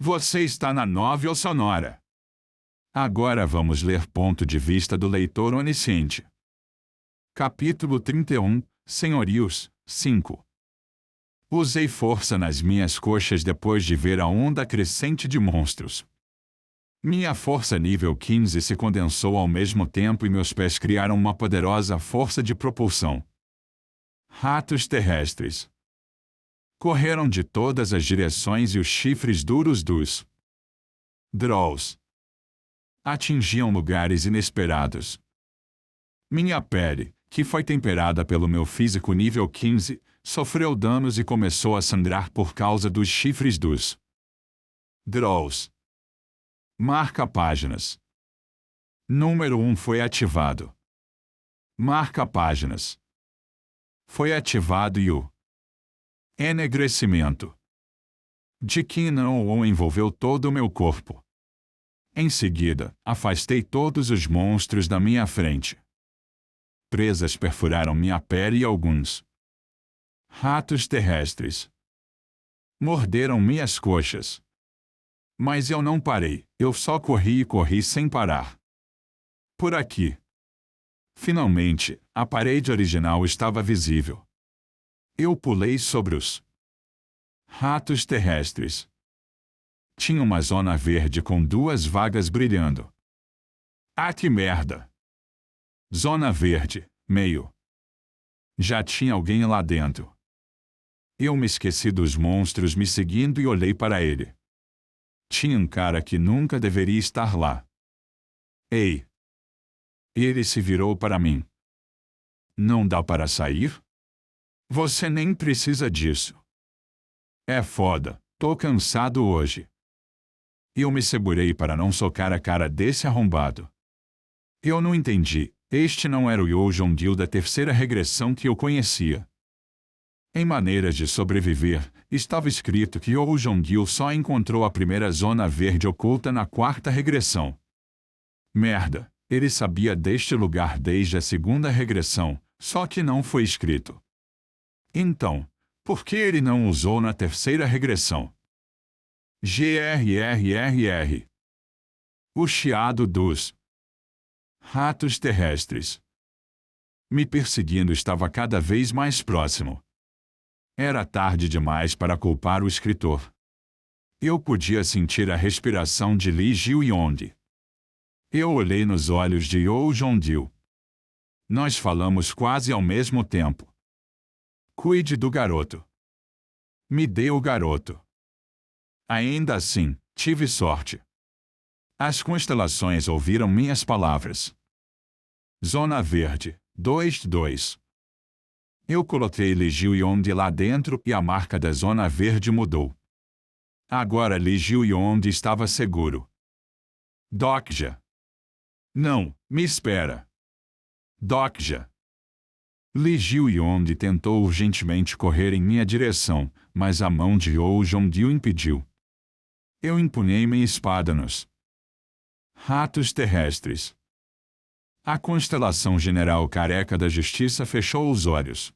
Você está na Nova ou Sonora. Agora vamos ler ponto de vista do leitor onisciente. Capítulo 31, Senhorios, 5. Usei força nas minhas coxas depois de ver a onda crescente de monstros. Minha força nível 15 se condensou ao mesmo tempo e meus pés criaram uma poderosa força de propulsão. Ratos terrestres correram de todas as direções e os chifres duros dos Drolls atingiam lugares inesperados. Minha pele, que foi temperada pelo meu físico nível 15, sofreu danos e começou a sangrar por causa dos chifres dos Drolls. Marca páginas. Número 1 foi ativado. Marca páginas. Foi ativado e o enegrecimento de Kinnan envolveu todo o meu corpo. Em seguida, afastei todos os monstros da minha frente. Presas perfuraram minha pele e alguns ratos terrestres morderam minhas coxas. Mas eu não parei, eu só corri e corri sem parar. Por aqui. Finalmente, a parede original estava visível. Eu pulei sobre os ratos terrestres. Tinha uma zona verde com 2 vagas brilhando. Ah, que merda! Zona verde, meio. Já tinha alguém lá dentro. Eu me esqueci dos monstros me seguindo e olhei para ele. Tinha um cara que nunca deveria estar lá. Ei! Ele se virou para mim. Não dá para sair? Você nem precisa disso. É foda, tô cansado hoje. Eu me segurei para não socar a cara desse arrombado. Eu não entendi, este não era o Yojongil da terceira regressão que eu conhecia. Em Maneiras de Sobreviver, estava escrito que Yojongil só encontrou a primeira zona verde oculta na 4ª regressão. Merda, ele sabia deste lugar desde a 2ª regressão, só que não foi escrito. Então, por que ele não usou na terceira regressão? GRRRR. O chiado dos ratos terrestres me perseguindo estava cada vez mais próximo. Era tarde demais para culpar o escritor. Eu podia sentir a respiração de Li Jiuyong. Eu olhei nos olhos de Yojongil. Nós falamos quase ao mesmo tempo. Cuide do garoto. Me dê o garoto. Ainda assim, tive sorte. As constelações ouviram minhas palavras. Zona Verde, 2-2. Eu coloquei Li Jiuyong lá dentro e a marca da Zona Verde mudou. Agora Li Jiuyong estava seguro. Dokja. Não, me espera. Dokja. Li Jiuyong tentou urgentemente correr em minha direção, mas a mão de Yojongil impediu. Eu empunhei minha espada nos ratos terrestres. A constelação General Careca da Justiça fechou os olhos.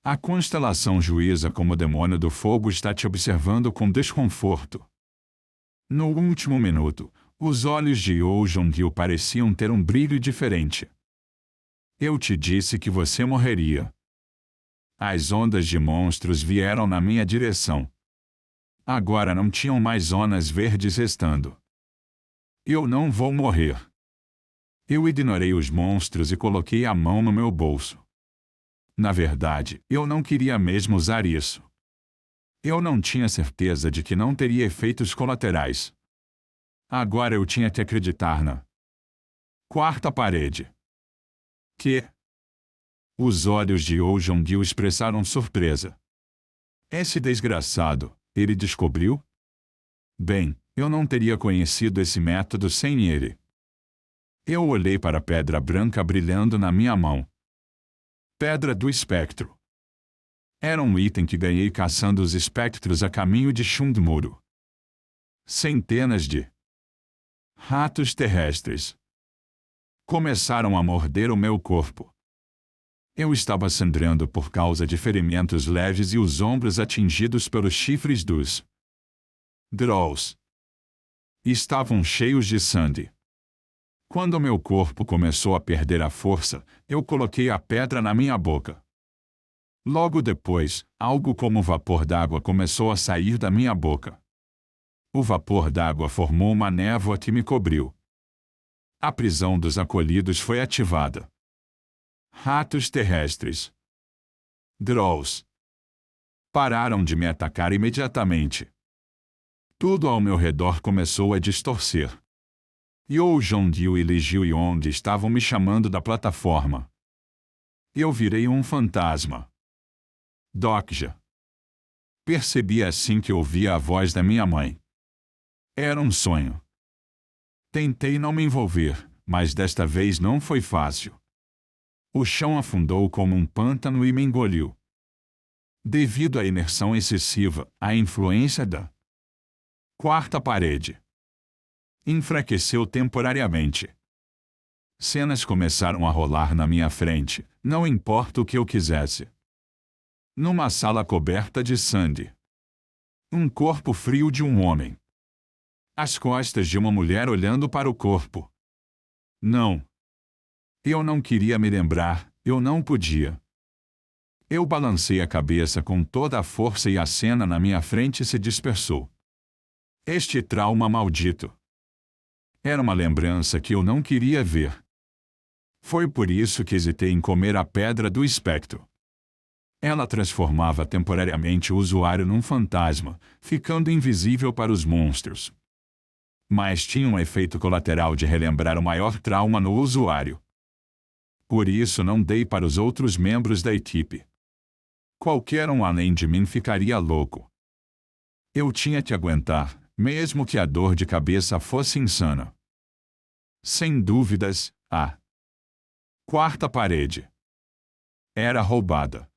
A constelação Juíza como demônio do fogo está te observando com desconforto. No último minuto, os olhos de Yojongil pareciam ter um brilho diferente. Eu te disse que você morreria. As ondas de monstros vieram na minha direção. Agora não tinham mais zonas verdes restando. Eu não vou morrer. Eu ignorei os monstros e coloquei a mão no meu bolso. Na verdade, eu não queria mesmo usar isso. Eu não tinha certeza de que não teria efeitos colaterais. Agora eu tinha que acreditar na 4ª parede. Que? Os olhos de Yojongil expressaram surpresa. Esse desgraçado, ele descobriu? Bem, eu não teria conhecido esse método sem ele. Eu olhei para a pedra branca brilhando na minha mão. Pedra do espectro. Era um item que ganhei caçando os espectros a caminho de Shundmuru. Centenas de ratos terrestres começaram a morder o meu corpo. Eu estava sangrando por causa de ferimentos leves e os ombros atingidos pelos chifres dos Draws. Estavam cheios de sangue. Quando meu corpo começou a perder a força, eu coloquei a pedra na minha boca. Logo depois, algo como vapor d'água começou a sair da minha boca. O vapor d'água formou uma névoa que me cobriu. A prisão dos acolhidos foi ativada. Ratos terrestres. Draws. Pararam de me atacar imediatamente. Tudo ao meu redor começou a distorcer. Yo Jong-il e Lee Ji-yong estavam me chamando da plataforma. Eu virei um fantasma. Dokja. Percebi assim que ouvia a voz da minha mãe. Era um sonho. Tentei não me envolver, mas desta vez não foi fácil. O chão afundou como um pântano e me engoliu. Devido à imersão excessiva, a influência da quarta parede enfraqueceu temporariamente. Cenas começaram a rolar na minha frente, não importa o que eu quisesse. Numa sala coberta de sangue. Um corpo frio de um homem. As costas de uma mulher olhando para o corpo. Não. Eu não queria me lembrar, eu não podia. Eu balancei a cabeça com toda a força e a cena na minha frente se dispersou. Este trauma maldito. Era uma lembrança que eu não queria ver. Foi por isso que hesitei em comer a pedra do espectro. Ela transformava temporariamente o usuário num fantasma, ficando invisível para os monstros. Mas tinha um efeito colateral de relembrar o maior trauma no usuário. Por isso não dei para os outros membros da equipe. Qualquer um além de mim ficaria louco. Eu tinha que aguentar, mesmo que a dor de cabeça fosse insana. Sem dúvidas, a quarta parede era roubada.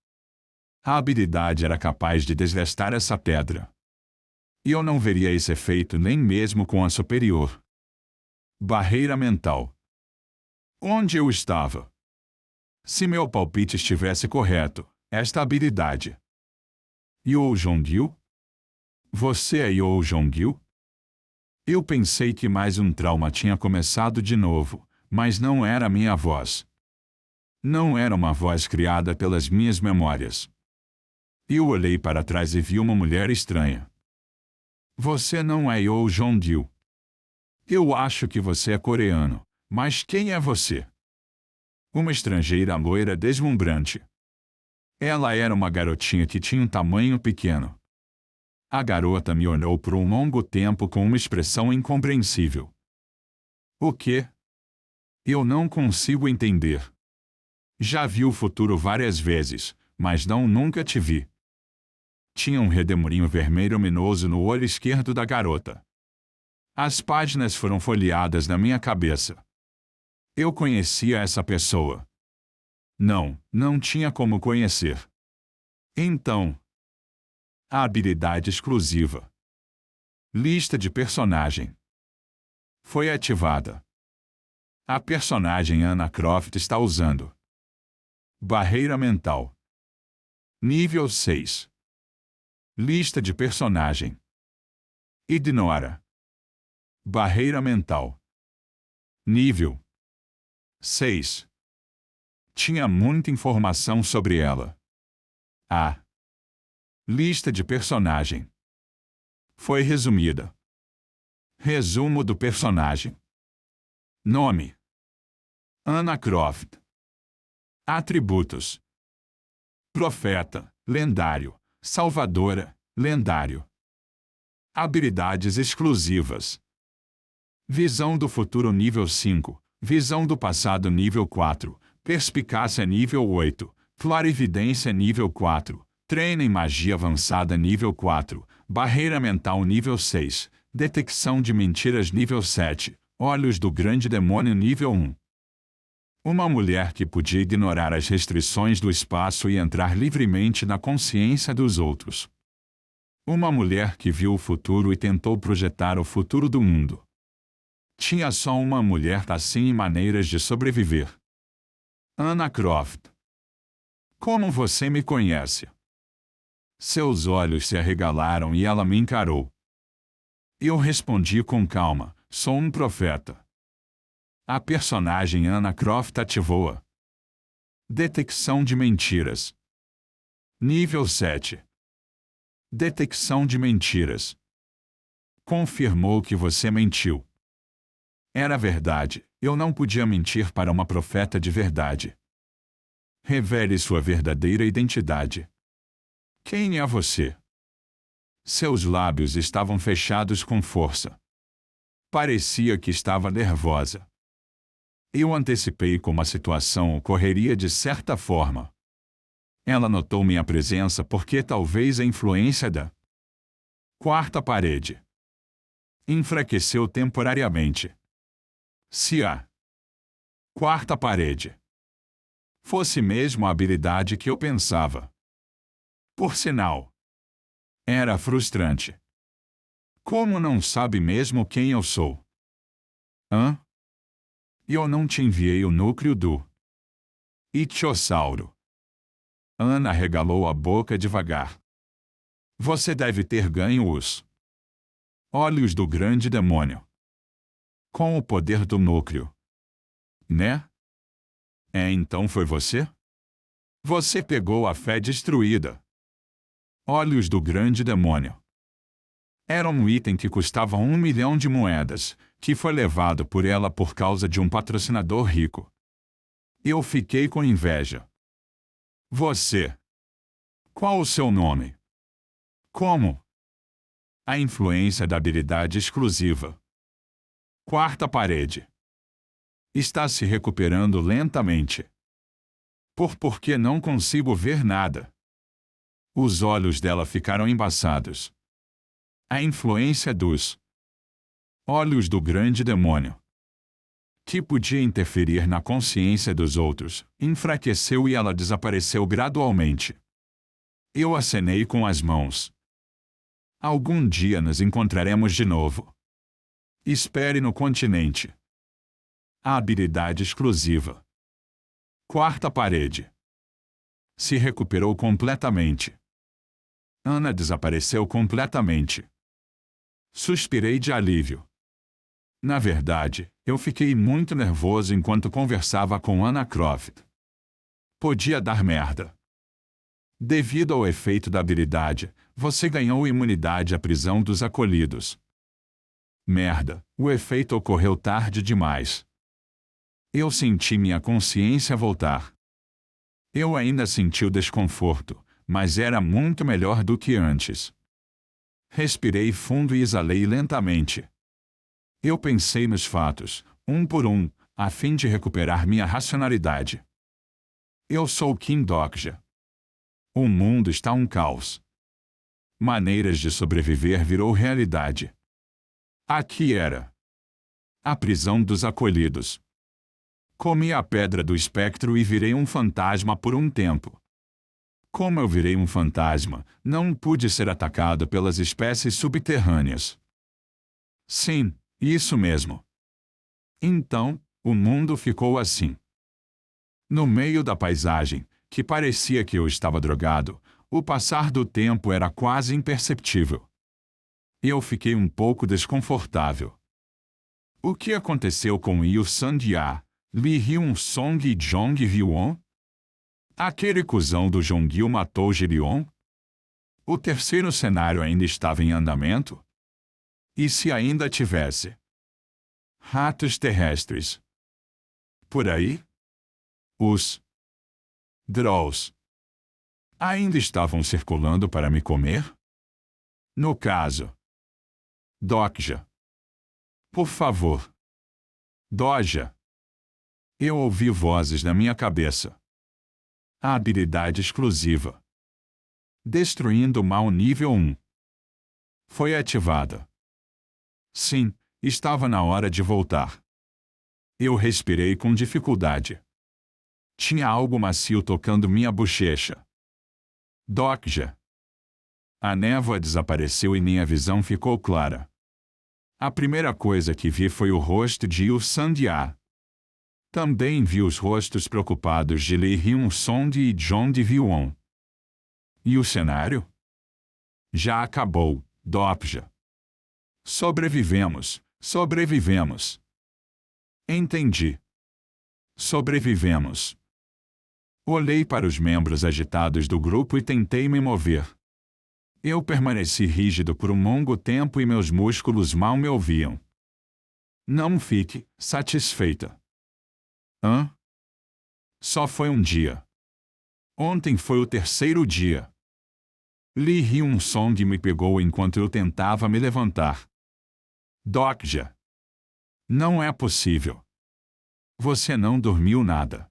A habilidade era capaz de desvestar essa pedra. E eu não veria esse efeito nem mesmo com a superior. Barreira mental. Onde eu estava? Se meu palpite estivesse correto, esta habilidade. Yo Jong-il? Você é Yo Jong-il? Eu pensei que mais um trauma tinha começado de novo, mas não era a minha voz. Não era uma voz criada pelas minhas memórias. Eu olhei para trás e vi uma mulher estranha. Você não é Yo Jong-il. Eu acho que você é coreano, mas quem é você? Uma estrangeira loira deslumbrante. Ela era uma garotinha que tinha um tamanho pequeno. A garota me olhou por um longo tempo com uma expressão incompreensível. O quê? Eu não consigo entender. Já vi o futuro várias vezes, mas nunca te vi. Tinha um redemoinho vermelho luminoso no olho esquerdo da garota. As páginas foram folheadas na minha cabeça. Eu conhecia essa pessoa. Não tinha como conhecer. Então, a habilidade exclusiva. Lista de personagem. Foi ativada. A personagem Anna Croft está usando. Barreira mental. Nível 6. Lista de personagem. Ignora. Barreira mental. Nível 6. Tinha muita informação sobre ela. A lista de personagem foi resumida. Resumo do personagem. Nome: Anna Croft. Atributos: Profeta, lendário. Salvadora, lendário. Habilidades exclusivas. Visão do futuro nível 5, visão do passado nível 4, perspicácia nível 8, clarividência nível 4, treino em magia avançada nível 4, barreira mental nível 6, detecção de mentiras nível 7, olhos do grande demônio nível 1. Uma mulher que podia ignorar as restrições do espaço e entrar livremente na consciência dos outros. Uma mulher que viu o futuro e tentou projetar o futuro do mundo. Tinha só uma mulher assim e maneiras de sobreviver. Anna Croft. Como você me conhece? Seus olhos se arregalaram e ela me encarou. Eu respondi com calma: sou um profeta. A personagem Anna Croft ativou-a. Detecção de mentiras. Nível 7. Detecção de mentiras. Confirmou que você mentiu. Era verdade, eu não podia mentir para uma profeta de verdade. Revele sua verdadeira identidade. Quem é você? Seus lábios estavam fechados com força. Parecia que estava nervosa. Eu antecipei como a situação ocorreria de certa forma. Ela notou minha presença porque talvez a influência da quarta parede enfraqueceu temporariamente. Se a quarta parede fosse mesmo a habilidade que eu pensava. Por sinal, era frustrante. Como não sabe mesmo quem eu sou? Hã? Eu não te enviei o núcleo do Ictiosauro. Ana arregalou a boca devagar. Você deve ter ganho os olhos do grande demônio. Com o poder do núcleo. Né? Então foi você? Você pegou a fé destruída. Olhos do grande demônio. Era um item que custava 1 milhão de moedas, que foi levado por ela por causa de um patrocinador rico. Eu fiquei com inveja. Você. Qual o seu nome? Como? A influência da habilidade exclusiva. Quarta parede. Está se recuperando lentamente. Porque não consigo ver nada. Os olhos dela ficaram embaçados. A influência dos olhos do grande demônio, que podia interferir na consciência dos outros, enfraqueceu e ela desapareceu gradualmente. Eu acenei com as mãos. Algum dia nos encontraremos de novo. Espere no continente. A habilidade exclusiva. Quarta parede. Se recuperou completamente. Ana desapareceu completamente. Suspirei de alívio. Na verdade, eu fiquei muito nervoso enquanto conversava com Anna Croft. Podia dar merda. Devido ao efeito da habilidade, você ganhou imunidade à prisão dos acolhidos. Merda, o efeito ocorreu tarde demais. Eu senti minha consciência voltar. Eu ainda senti o desconforto, mas era muito melhor do que antes. Respirei fundo e exalei lentamente. Eu pensei nos fatos, um por um, a fim de recuperar minha racionalidade. Eu sou Kim Dokja. O mundo está um caos. Maneiras de sobreviver virou realidade. Aqui era a prisão dos acolhidos. Comi a pedra do espectro e virei um fantasma por um tempo. Como eu virei um fantasma, não pude ser atacado pelas espécies subterrâneas. Sim, isso mesmo. Então, o mundo ficou assim. No meio da paisagem, que parecia que eu estava drogado, o passar do tempo era quase imperceptível. Eu fiquei um pouco desconfortável. O que aconteceu com Yu Sandia, Lee Hyun-song e Jong Hyun? Aquele cuzão do Jongil matou Girion? O terceiro cenário ainda estava em andamento? E se ainda tivesse? Ratos terrestres. Por aí? Os Drolls ainda estavam circulando para me comer? No caso. Dokja. Por favor. Doja. Eu ouvi vozes na minha cabeça. A habilidade exclusiva. Destruindo o mal nível 1. Foi ativada. Sim, estava na hora de voltar. Eu respirei com dificuldade. Tinha algo macio tocando minha bochecha. Dokja. A névoa desapareceu e minha visão ficou clara. A primeira coisa que vi foi o rosto de Yu Sandia. Também vi os rostos preocupados de Lee Hyun-song e Jong Hyun. E o cenário? Já acabou, Dokja. Sobrevivemos, sobrevivemos. Entendi. Sobrevivemos. Olhei para os membros agitados do grupo e tentei me mover. Eu permaneci rígido por um longo tempo e meus músculos mal me ouviam. Não fique satisfeita. Hã? Só foi um dia. Ontem foi o terceiro dia. Lee Hyun-song me pegou enquanto eu tentava me levantar. Dokja. Não é possível. Você não dormiu nada.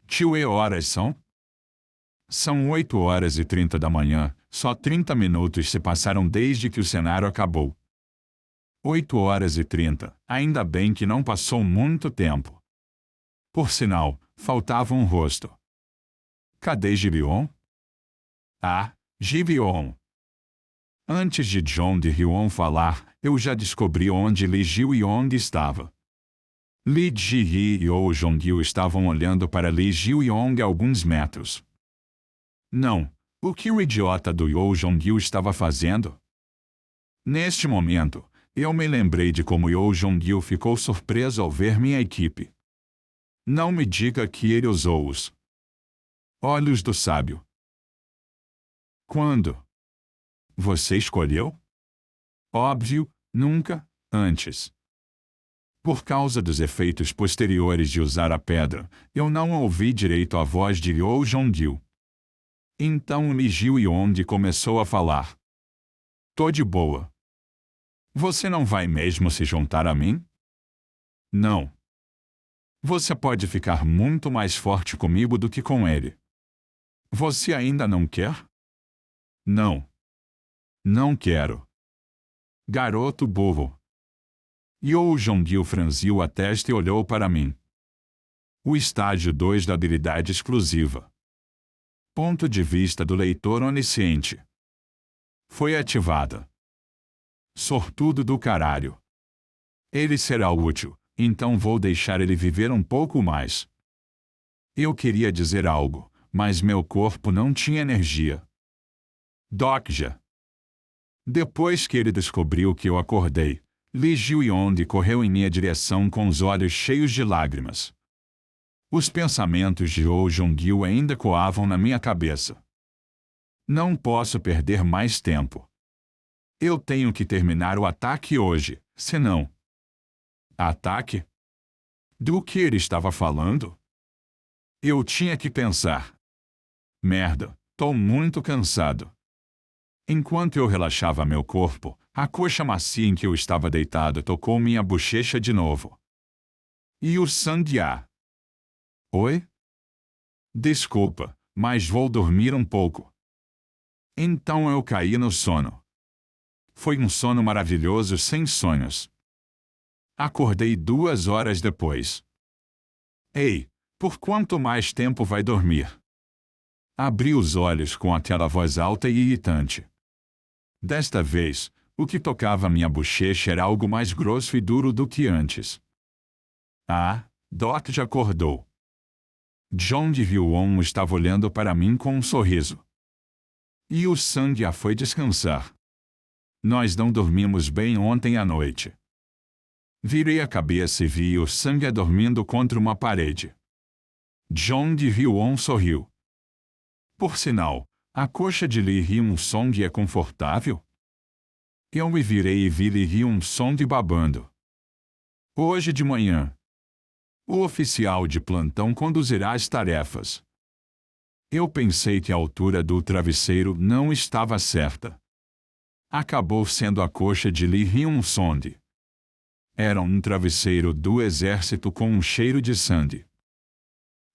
Que horas são? São 8h30 da manhã, só 30 minutos se passaram desde que o cenário acabou. 8h30, ainda bem que não passou muito tempo. Por sinal, faltava um rosto. Cadê Ji-won? Ah, Ji-won. Antes de John de Hyun falar, eu já descobri onde Lee Ji-won estava. Lee Ji-hee e Oh Jong-il estavam olhando para Lee Ji-won a alguns metros. Não, o que o idiota do Oh Jong-il estava fazendo? Neste momento, eu me lembrei de como Oh Jong-il ficou surpreso ao ver minha equipe. Não me diga que ele usou os olhos do sábio. Quando? Você escolheu? Óbvio, nunca antes. Por causa dos efeitos posteriores de usar a pedra, eu não ouvi direito a voz de Oh Jong-il. Então Lee Ji-won começou a falar. Tô de boa. Você não vai mesmo se juntar a mim? Não. Você pode ficar muito mais forte comigo do que com ele. Você ainda não quer? Não. Não quero. Garoto burro. Oh Jong-il franziu a testa e olhou para mim. O estágio 2 da habilidade exclusiva. Ponto de vista do leitor onisciente. Foi ativada. Sortudo do caralho. Ele será útil, então vou deixar ele viver um pouco mais. Eu queria dizer algo, mas meu corpo não tinha energia. Dokja. Depois que ele descobriu que eu acordei, Lee Ji-won correu em minha direção com os olhos cheios de lágrimas. Os pensamentos de Oh Jong-il ainda ecoavam na minha cabeça. Não posso perder mais tempo. Eu tenho que terminar o ataque hoje, senão... Ataque? Do que ele estava falando? Eu tinha que pensar. Merda, tô muito cansado. Enquanto eu relaxava meu corpo, a coxa macia em que eu estava deitado tocou minha bochecha de novo. E o Sang-ya? Oi? Desculpa, mas vou dormir um pouco. Então eu caí no sono. Foi um sono maravilhoso sem sonhos. Acordei 2 horas depois. Ei, por quanto mais tempo vai dormir? Abri os olhos com aquela voz alta e irritante. Desta vez, o que tocava minha bochecha era algo mais grosso e duro do que antes. Ah, Dot já acordou. John de Hyun estava olhando para mim com um sorriso. E o Sang já foi descansar. Nós não dormimos bem ontem à noite. Virei a cabeça e vi o Sang dormindo contra uma parede. John de Hyun sorriu. Por sinal, a coxa de Lee Hyun-song é confortável? Eu me virei e vi Lee Hyun-song babando. Hoje de manhã. O oficial de plantão conduzirá as tarefas. Eu pensei que a altura do travesseiro não estava certa. Acabou sendo a coxa de Lee Hyun-song. Era um travesseiro do exército com um cheiro de sangue.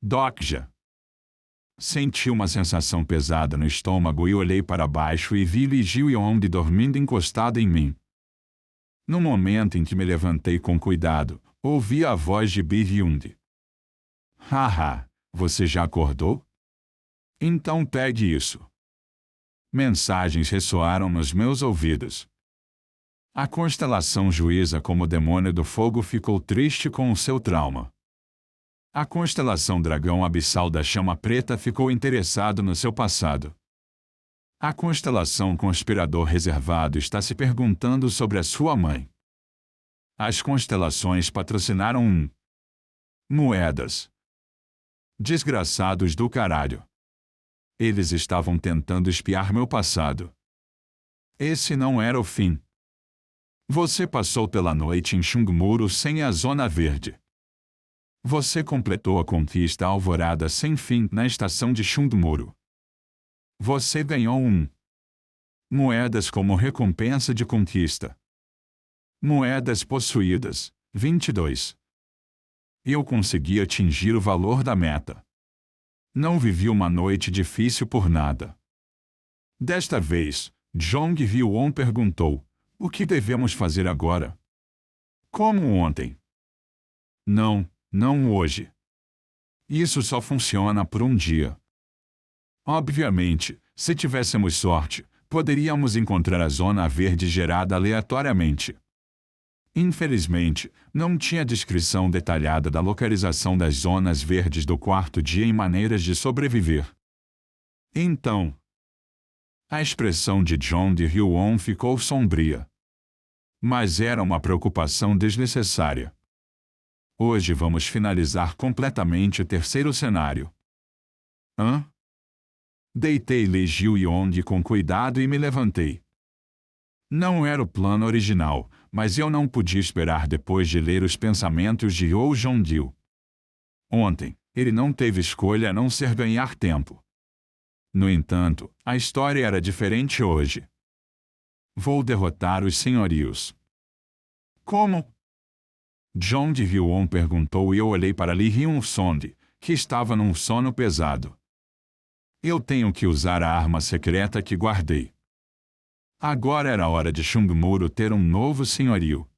Dokja. Senti uma sensação pesada no estômago e olhei para baixo e vi Lee Ji-won dormindo encostado em mim. No momento em que me levantei com cuidado, ouvi a voz de Bi-hyun. Haha, você já acordou? Então pegue isso. Mensagens ressoaram nos meus ouvidos. A constelação Juíza como demônio do fogo ficou triste com o seu trauma. A constelação Dragão Abissal da Chama Preta ficou interessado no seu passado. A constelação Conspirador Reservado está se perguntando sobre a sua mãe. As constelações patrocinaram moedas. Desgraçados do caralho. Eles estavam tentando espiar meu passado. Esse não era o fim. Você passou pela noite em Chungmuro sem a Zona Verde. Você completou a conquista Alvorada sem fim na estação de Chungmuro. Você ganhou moedas como recompensa de conquista. Moedas possuídas, 22. Eu consegui atingir o valor da meta. Não vivi uma noite difícil por nada. Desta vez, Jong Hyun perguntou: o que devemos fazer agora? Como ontem? Não hoje. Isso só funciona por um dia. Obviamente, se tivéssemos sorte, poderíamos encontrar a zona verde gerada aleatoriamente. Infelizmente, não tinha descrição detalhada da localização das zonas verdes do quarto dia e maneiras de sobreviver. Então, a expressão de Jong Hyun ficou sombria. Mas era uma preocupação desnecessária. Hoje vamos finalizar completamente o terceiro cenário. Deitei Lee Ji-yong com cuidado e me levantei. Não era o plano original, mas eu não podia esperar depois de ler os pensamentos de Oh Jong-il. Ontem, ele não teve escolha a não ser ganhar tempo. No entanto, a história era diferente hoje. Vou derrotar os senhorios. Como? Jong Hyun perguntou e eu olhei para Lee Hyun-song, que estava num sono pesado. Eu tenho que usar a arma secreta que guardei. Agora era hora de Chungmuro ter um novo senhorio.